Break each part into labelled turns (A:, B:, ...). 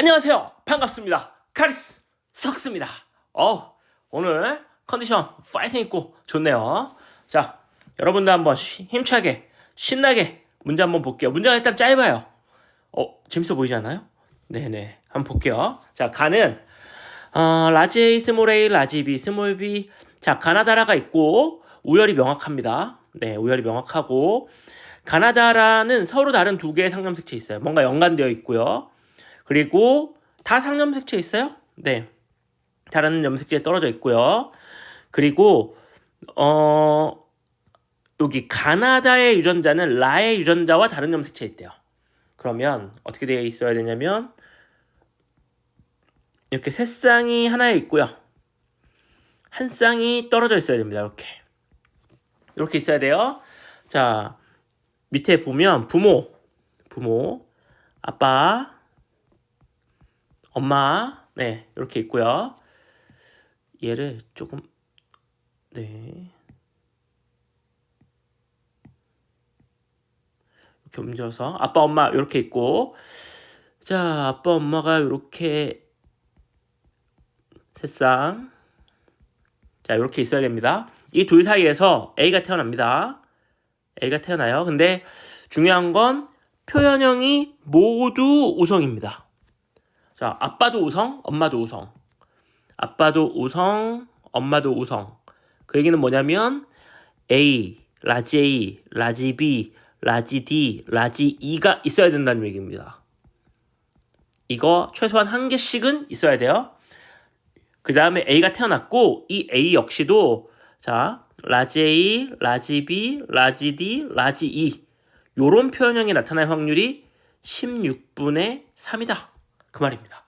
A: 안녕하세요. 반갑습니다. 카리스 석스입니다. 오늘 컨디션 파이팅 있고 좋네요. 자, 여러분도 한번 힘차게 신나게 문제 한번 볼게요. 문제가 일단 짧아요. 재밌어 보이지 않아요? 네네, 한번 볼게요. 자, 가는 라지 A, 스몰 A, 라지 B, 스몰 B. 자, 가나다라가 있고 우열이 명확합니다. 네, 우열이 명확하고 가나다라는 서로 다른 두 개의 상념색체 있어요. 뭔가 연관되어 있고요. 그리고 다 상념색체 있어요? 네. 다른 염색체에 떨어져 있고요. 그리고 여기 가나다의 유전자는 라의 유전자와 다른 염색체에 있대요. 그러면 어떻게 되어 있어야 되냐면 이렇게 세 쌍이 하나에 있고요. 한 쌍이 떨어져 있어야 됩니다. 이렇게 있어야 돼요. 자, 밑에 보면 부모, 아빠, 엄마, 네, 이렇게 있고요. 얘를 조금, 네, 이렇게 옮겨서 아빠, 엄마 이렇게 있고, 자, 아빠, 엄마가 이렇게 세쌍, 자, 이렇게 있어야 됩니다. 이 둘 사이에서 A가 태어납니다. A가 태어나요. 근데 중요한 건 표현형이 모두 우성입니다. 자, 아빠도 우성, 엄마도 우성. 아빠도 우성, 엄마도 우성. 그 얘기는 뭐냐면 A, 라지 B, 라지 D, 라지 E가 있어야 된다는 얘기입니다. 이거 최소한 한 개씩은 있어야 돼요. 그 다음에 A가 태어났고 이 A 역시도 자, 라지 A, 라지 B, 라지 D, 라지 E 요런 표현형이 나타날 확률이 16분의 3이다. 그 말입니다.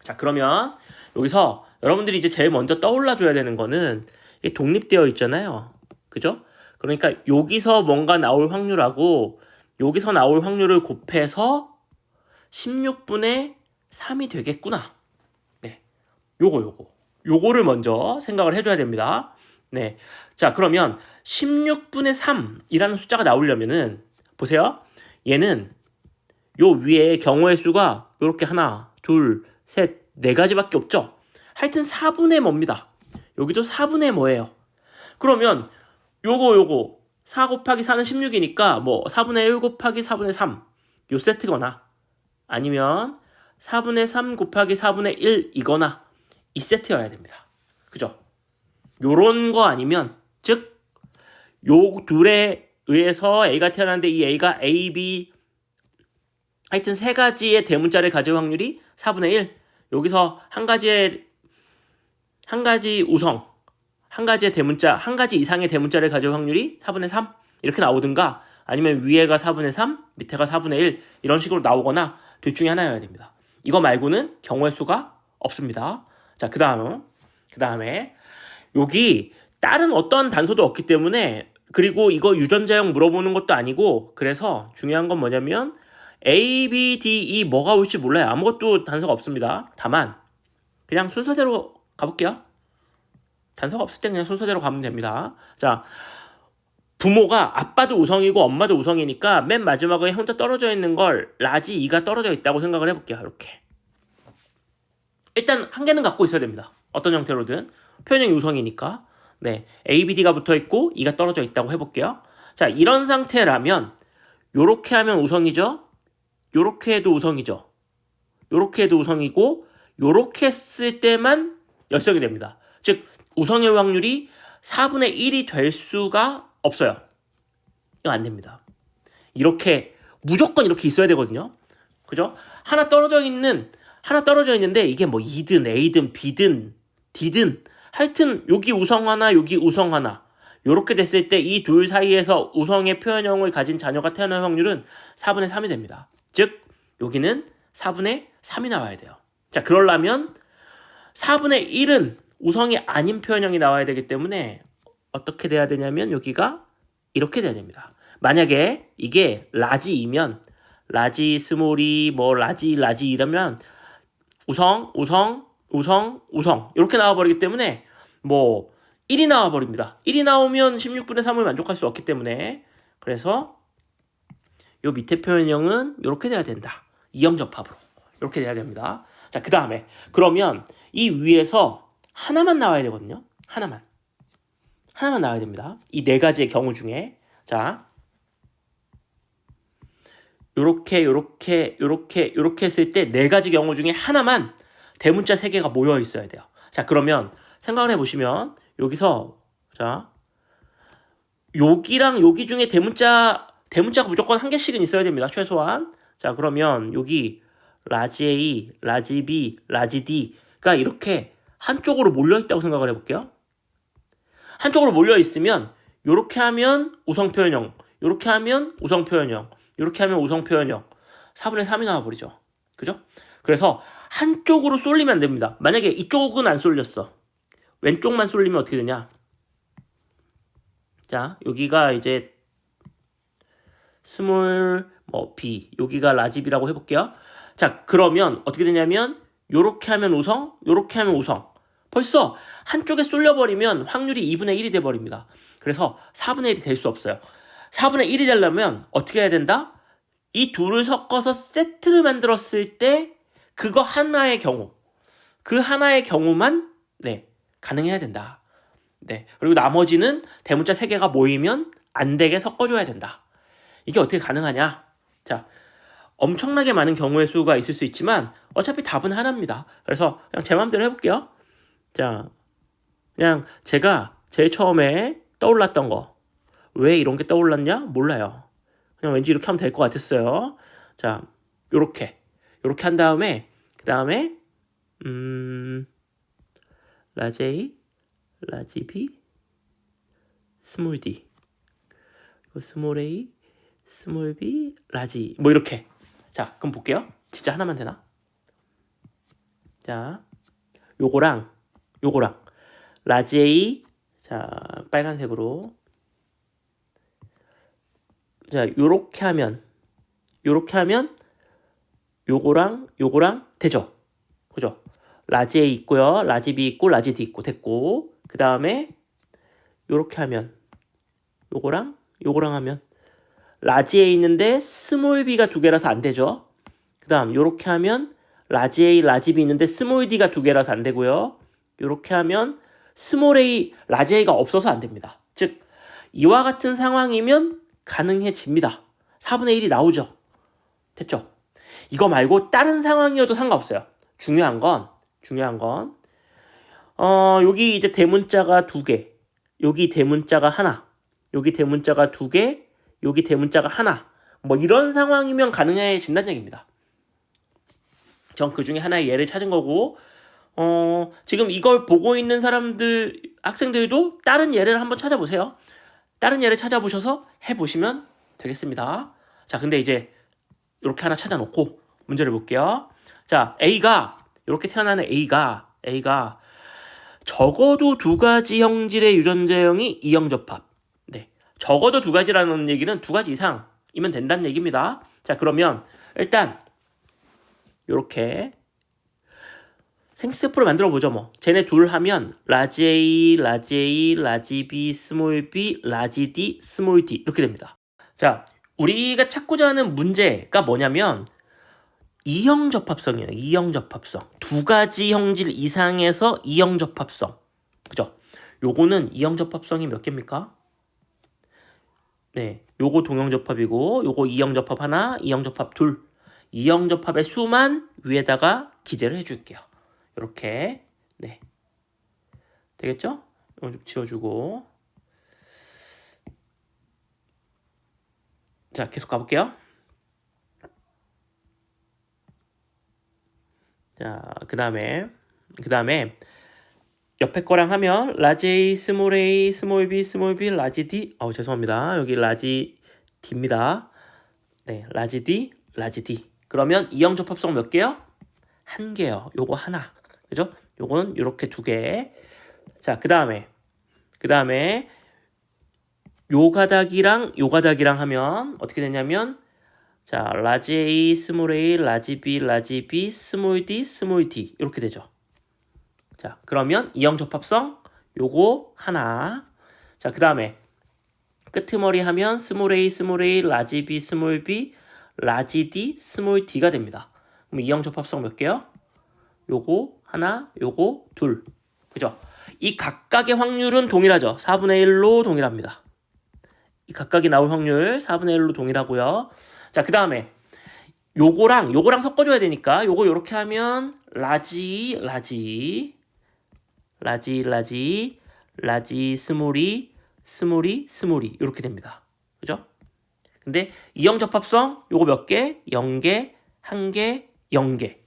A: 자, 그러면 여기서 여러분들이 이제 제일 먼저 떠올라줘야 되는 거는 이게 독립되어 있잖아요. 그죠? 그러니까 여기서 뭔가 나올 확률하고 여기서 나올 확률을 곱해서 16분의 3이 되겠구나. 네. 요거를 먼저 생각을 해줘야 됩니다. 네. 자, 그러면 16분의 3이라는 숫자가 나오려면은 보세요. 얘는 요 위에 경우의 수가 요렇게 하나, 둘, 셋, 네 가지밖에 없죠. 하여튼 4분의 뭐입니다. 여기도 4분의 뭐예요. 그러면 요거 4 곱하기 4는 16이니까 뭐 4분의 1 곱하기 4분의 3 요 세트거나 아니면 4분의 3 곱하기 4분의 1 이거나 이 세트여야 됩니다. 그죠? 요런 거 아니면 즉 요 둘에 의해서 A가 태어났는데 이 A가 A, B 하여튼 세 가지의 대문자를 가질 확률이 4분의 1. 여기서 한 가지 우성, 한 가지의 대문자, 한 가지 이상의 대문자를 가질 확률이 4분의 3 이렇게 나오든가 아니면 위에가 4분의 3, 밑에가 4분의 1 이런 식으로 나오거나 둘 중에 하나여야 됩니다. 이거 말고는 경우의 수가 없습니다. 자, 그 다음에 여기 다른 어떤 단서도 없기 때문에 그리고 이거 유전자형 물어보는 것도 아니고 그래서 중요한 건 뭐냐면 A, B, D, E 뭐가 올지 몰라요. 아무것도 단서가 없습니다. 다만 그냥 순서대로 가볼게요. 단서가 없을 땐 그냥 순서대로 가면 됩니다. 자, 부모가 아빠도 우성이고 엄마도 우성이니까 맨 마지막에 혼자 떨어져 있는 걸 라지 E가 떨어져 있다고 생각을 해볼게요. 이렇게 일단 한 개는 갖고 있어야 됩니다. 어떤 형태로든 표현형이 우성이니까 네, A, B, D가 붙어있고 E가 떨어져 있다고 해볼게요. 자, 이런 상태라면 요렇게 하면 우성이죠. 요렇게 해도 우성이죠. 요렇게 해도 우성이고 요렇게 했을 때만 열성이 됩니다. 즉 우성의 확률이 4분의 1이 될 수가 없어요. 이거 안 됩니다. 이렇게 무조건 이렇게 있어야 되거든요. 그죠? 하나 떨어져 있는데 이게 뭐 E든 A든 B든 D든 하여튼 여기 우성 하나 여기 우성 하나 요렇게 됐을 때 이 둘 사이에서 우성의 표현형을 가진 자녀가 태어날 확률은 4분의 3이 됩니다. 즉 여기는 4분의 3이 나와야 돼요. 자, 그러려면 4분의 1은 우성이 아닌 표현형이 나와야 되기 때문에 어떻게 돼야 되냐면 여기가 이렇게 돼야 됩니다. 만약에 이게 라지이면 라지 스몰이 뭐 라지 이러면 우성 이렇게 나와버리기 때문에 뭐 1이 나와버립니다. 1이 나오면 16분의 3을 만족할 수 없기 때문에 그래서 요 밑에 표현형은 이렇게 돼야 된다. 이형접합으로 이렇게 돼야 됩니다. 자, 그 다음에 그러면 이 위에서 하나만 나와야 되거든요. 하나만 나와야 됩니다. 이 네 가지의 경우 중에. 자, 요렇게 했을 때 네 가지 경우 중에 하나만 대문자 3개가 모여 있어야 돼요. 자, 그러면 생각을 해보시면 여기서 자, 여기랑 여기 중에 대문자가 무조건 한 개씩은 있어야 됩니다. 최소한. 자, 그러면 여기 라지 A, 라지 B, 라지 D가 이렇게 한쪽으로 몰려있다고 생각을 해볼게요. 한쪽으로 몰려있으면 요렇게 하면 우성표현형, 요렇게 하면 우성표현형, 요렇게 하면 우성표현형 4분의 3이 나와버리죠. 그죠? 그래서 한쪽으로 쏠리면 안 됩니다. 만약에 이쪽은 안 쏠렸어. 왼쪽만 쏠리면 어떻게 되냐? 자, 여기가 이제 스몰 B, 여기가 라지 B라고 해볼게요. 자, 그러면 어떻게 되냐면 요렇게 하면 우성, 요렇게 하면 우성. 벌써 한쪽에 쏠려버리면 확률이 2분의 1이 돼버립니다. 그래서 4분의 1이 될 수 없어요. 4분의 1이 되려면 어떻게 해야 된다? 이 둘을 섞어서 세트를 만들었을 때 그거 하나의 경우, 그 하나의 경우만 가능해야 된다. 네. 그리고 나머지는 대문자 3개가 모이면 안 되게 섞어줘야 된다. 이게 어떻게 가능하냐? 자, 엄청나게 많은 경우의 수가 있을 수 있지만 어차피 답은 하나입니다. 그래서 그냥 제 마음대로 해볼게요. 자, 그냥 제가 제일 처음에 떠올랐던 거. 왜 이런 게 떠올랐냐? 몰라요. 그냥 왠지 이렇게 하면 될 것 같았어요. 자, 요렇게 한 다음에 그 다음에 라지 A, 라지 B, 스몰 D, 스몰 A, 스몰 B, 라지 뭐 이렇게. 자, 그럼 볼게요. 진짜 하나만 되나? 자, 요거랑 라지 A, 자, 빨간색으로, 자, 요렇게 하면 요거랑 되죠. 그죠? 라지 A 있고요, 라지 B 있고, 라지 D 있고 됐고, 그 다음에 요렇게 하면 요거랑 하면 라지 A 있는데 스몰 B가 2개라서 안 되죠. 그 다음 요렇게 하면 라지 A, 라지 B 있는데 스몰 D가 2개라서 안 되고요. 요렇게 하면 스몰 A, 라지 A가 없어서 안 됩니다. 즉 이와 같은 상황이면 가능해집니다. 4분의 1이 나오죠. 됐죠? 이거 말고 다른 상황이어도 상관없어요. 중요한 건 여기 이제 대문자가 2개, 여기 대문자가 하나, 여기 대문자가 2개, 여기 대문자가 하나, 뭐 이런 상황이면 가능해진다는 얘기입니다. 전 그 중에 하나의 예를 찾은 거고, 지금 이걸 보고 있는 학생들도 다른 예를 한번 찾아보세요. 다른 예를 찾아보셔서 해보시면 되겠습니다. 자, 근데 이제 이렇게 하나 찾아놓고 문제를 볼게요. 자, 이렇게 태어나는 A가 적어도 2가지 형질의 유전자형이 이형접합. 네, 적어도 2가지라는 얘기는 2가지 이상이면 된다는 얘기입니다. 자, 그러면 일단 이렇게 생스세포를 만들어 보죠. 뭐 쟤네 둘 하면 라지 A, 라지 A, 라지 B, 스몰 B, 라지 D, 스몰 D 이렇게 됩니다. 자, 우리가 찾고자 하는 문제가 뭐냐면 이형접합성이에요. 이형접합성. 2가지 형질 이상에서 이형접합성. 그죠? 요거는 이형접합성이 몇 개입니까? 네, 요거 동형접합이고 요거 이형접합 하나, 이형접합 둘. 이형접합의 수만 위에다가 기재를 해줄게요. 이렇게. 네, 되겠죠? 이거 좀 지워주고. 자, 계속 가볼게요. 자, 그 다음에 옆에 거랑 하면 라지 A, 스몰 A, 스몰 B, 스몰 B, 라지 D. 죄송합니다. 여기 라지 D입니다. 네, 라지 D, 라지 D. 그러면 이형접합성 몇 개요? 1개요. 요거 하나. 그죠? 요거는 요렇게 2개. 자, 그 다음에 요 가닥이랑 하면 어떻게 되냐면, 자, 라지 A, 스몰 A, 라지 B, 라지 B, 스몰 D, 스몰 D 이렇게 되죠. 자, 그러면 이형접합성 요거 하나. 자, 그 다음에 끄트머리 하면 스몰 A, 스몰 A, 라지 B, 스몰 B, 라지 D, 스몰 D가 됩니다. 그럼 이형 접합성 몇 개요? 요거 하나, 요거 둘. 그죠? 이 각각의 확률은 동일하죠. 4분의 1로 동일합니다. 이 각각이 나올 확률 4분의 1로 동일하고요. 자, 그 다음에 요거랑 섞어줘야 되니까 요거 요렇게 하면 라지 스몰이 이렇게 됩니다. 그죠? 근데 이형 접합성 요거 몇 개? 0개, 1개, 0개.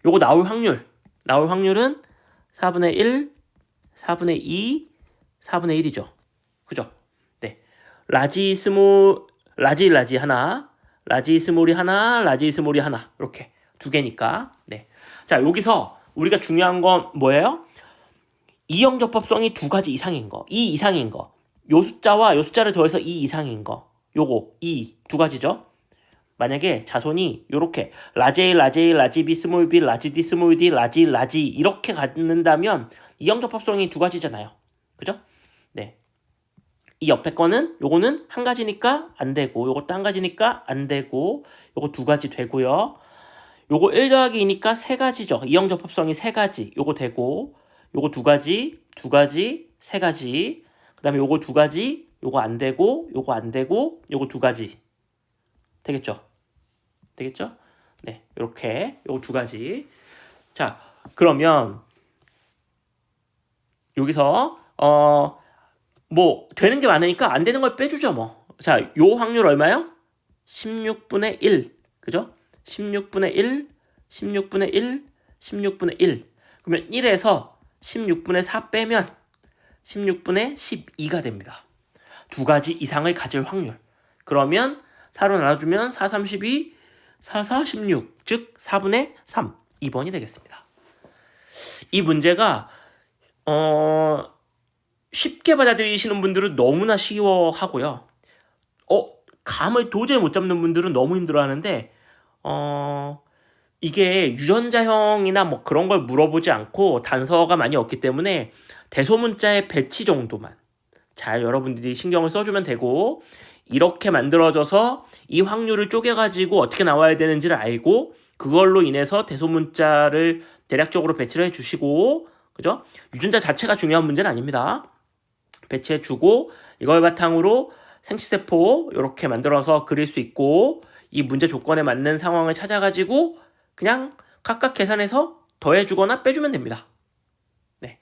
A: 요거 나올 확률은 4분의 1, 4분의 2, 4분의 1이죠. 그죠? 네. 라지 하나, 라지 스몰이 하나, 이렇게 두 개니까. 네. 자, 여기서 우리가 중요한 건 뭐예요? 이형 접합성이 두 가지 이상인 거, 이 이상인 거. 요 숫자와 요 숫자를 더해서 이 이상인 거. 요거, 이 두 가지죠. 만약에 자손이 요렇게 라지 A, 라지 B, 스몰 B, 라지 D, 스몰 D, 라지 이렇게 갖는다면 이형 접합성이 두 가지잖아요. 그죠? 네. 이 옆에 거는 요거는 한 가지니까 안 되고 요것도 한 가지니까 안 되고 요거 두 가지 되고요. 요거 1 더하기 2니까 세 가지죠. 이형 접합성이 세 가지. 요거 되고 요거 두 가지, 세 가지. 그 다음에 요거 두 가지, 요거 안 되고 요거 안 되고 요거 두 가지. 되겠죠? 네, 요렇게 요거 두 가지. 자, 그러면 여기서 뭐 되는 게 많으니까 안 되는 걸 빼주죠 뭐. 자, 요 확률 얼마요? 16분의 1. 그죠? 16분의 1, 16분의 1, 16분의 1. 그러면 1에서 16분의 4 빼면 16분의 12가 됩니다. 두 가지 이상을 가질 확률. 그러면 4로 나눠주면 4, 3, 12, 4, 4, 16. 즉 4분의 3. 2번이 되겠습니다. 이 문제가 쉽게 받아들이시는 분들은 너무나 쉬워하고요. 감을 도저히 못 잡는 분들은 너무 힘들어하는데 이게 유전자형이나 뭐 그런 걸 물어보지 않고 단서가 많이 없기 때문에 대소문자의 배치 정도만 잘 여러분들이 신경을 써주면 되고, 이렇게 만들어져서 이 확률을 쪼개가지고 어떻게 나와야 되는지를 알고 그걸로 인해서 대소문자를 대략적으로 배치를 해주시고, 그죠? 유전자 자체가 중요한 문제는 아닙니다. 배치해주고 이걸 바탕으로 생치세포 이렇게 만들어서 그릴 수 있고, 이 문제 조건에 맞는 상황을 찾아가지고 그냥 각각 계산해서 더해주거나 빼주면 됩니다. 네,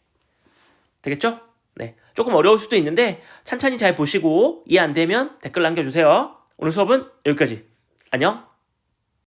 A: 되겠죠? 네, 조금 어려울 수도 있는데 천천히 잘 보시고 이해 안 되면 댓글 남겨주세요. 오늘 수업은 여기까지. 안녕.